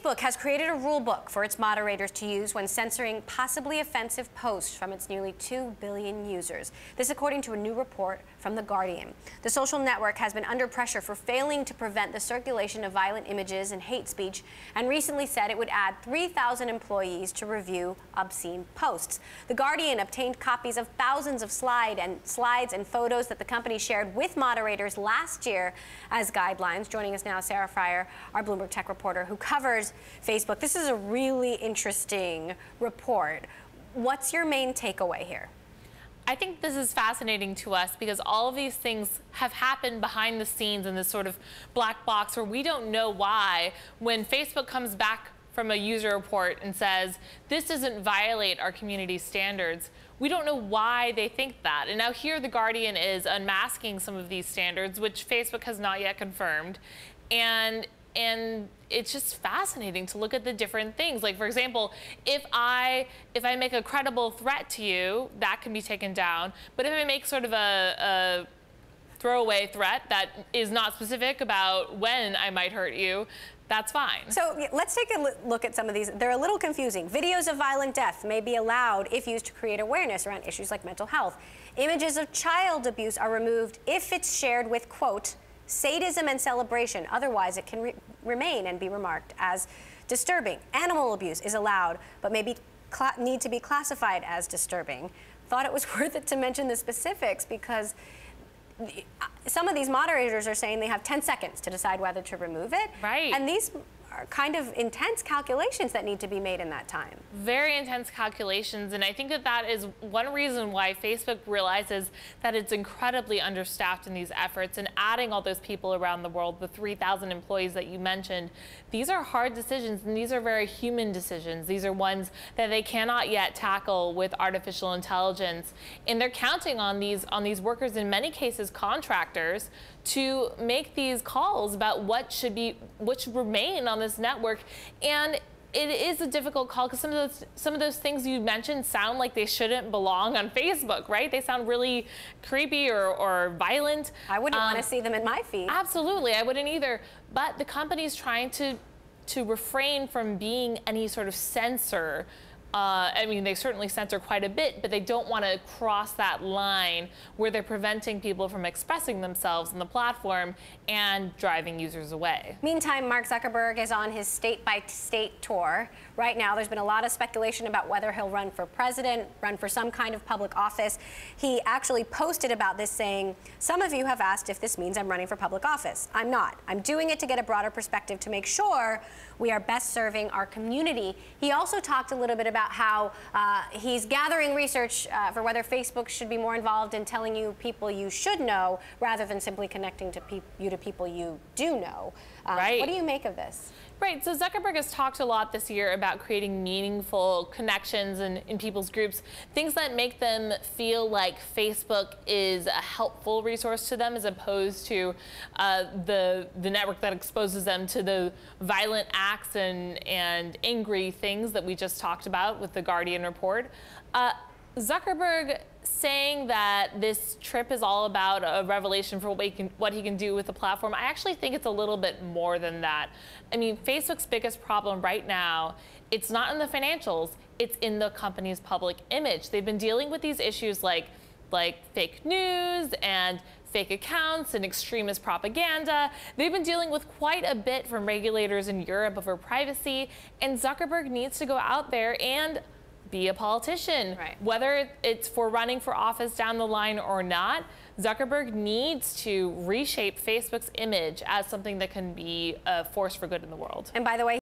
Facebook has created a rule book for its moderators to use when censoring possibly offensive posts from its nearly 2 billion users. This according to a new report from The Guardian. The social network has been under pressure for failing to prevent the circulation of violent images and hate speech, and recently said it would add 3,000 employees to review obscene posts. The Guardian obtained copies of thousands of slides and photos that the company shared with moderators last year as guidelines. Joining us now, Sarah Fryer, our Bloomberg tech reporter who covers Facebook. This is a really interesting report. What's your main takeaway here? I think this is fascinating to us because all of these things have happened behind the scenes in this sort of black box where we don't know why. When Facebook comes back from a user report and says, this doesn't violate our community standards, we don't know why they think that. And now here The Guardian is unmasking some of these standards, which Facebook has not yet confirmed. And it's just fascinating to look at the different things. Like, for example, if I make a credible threat to you, that can be taken down. But if I make sort of a throwaway threat that is not specific about when I might hurt you, that's fine. So let's take a look at some of these. They're a little confusing. Videos of violent death may be allowed if used to create awareness around issues like mental health. Images of child abuse are removed if it's shared with, quote, sadism and celebration. Otherwise, it can remain and be remarked as disturbing. Animal abuse is allowed, but maybe need to be classified as disturbing. Thought it was worth it to mention the specifics because some of these moderators are saying they have 10 seconds to decide whether to remove it. Right. And these are kind of intense calculations that need to be made in that time. Very intense calculations, and I think that is one reason why Facebook realizes that it's incredibly understaffed in these efforts, and adding all those people around the world, the 3,000 employees that you mentioned. These are hard decisions, and these are very human decisions. These are ones that they cannot yet tackle with artificial intelligence, and they're counting on these workers, in many cases contractors, to make these calls about what should remain on this network. And it is a difficult call because some of those things you mentioned sound like they shouldn't belong on Facebook, right? They sound really creepy or violent. I wouldn't want to see them in my feed. Absolutely, I wouldn't either. But the company's trying to refrain from being any sort of censor. I mean, they certainly censor quite a bit, but they don't want to cross that line where they're preventing people from expressing themselves on the platform and driving users away. Meantime, Mark Zuckerberg is on his state-by-state tour. Right now, there's been a lot of speculation about whether he'll run for president, run for some kind of public office. He actually posted about this saying, some of you have asked if this means I'm running for public office. I'm not. I'm doing it to get a broader perspective to make sure we are best serving our community. He also talked a little bit about how he's gathering research for whether Facebook should be more involved in telling you people you should know rather than simply connecting to you to people you do know. Right. What do you make of this? Right, so Zuckerberg has talked a lot this year about creating meaningful connections in people's groups, things that make them feel like Facebook is a helpful resource to them as opposed to the network that exposes them to the violent acts and angry things that we just talked about with the Guardian report. Zuckerberg saying that this trip is all about a revelation for what he can do with the platform, I actually think it's a little bit more than that. I mean, Facebook's biggest problem right now, it's not in the financials, it's in the company's public image. They've been dealing with these issues like fake news and fake accounts and extremist propaganda. They've been dealing with quite a bit from regulators in Europe over privacy, and Zuckerberg needs to go out there and be a politician. Right. Whether it's for running for office down the line or not, Zuckerberg needs to reshape Facebook's image as something that can be a force for good in the world. And by the way,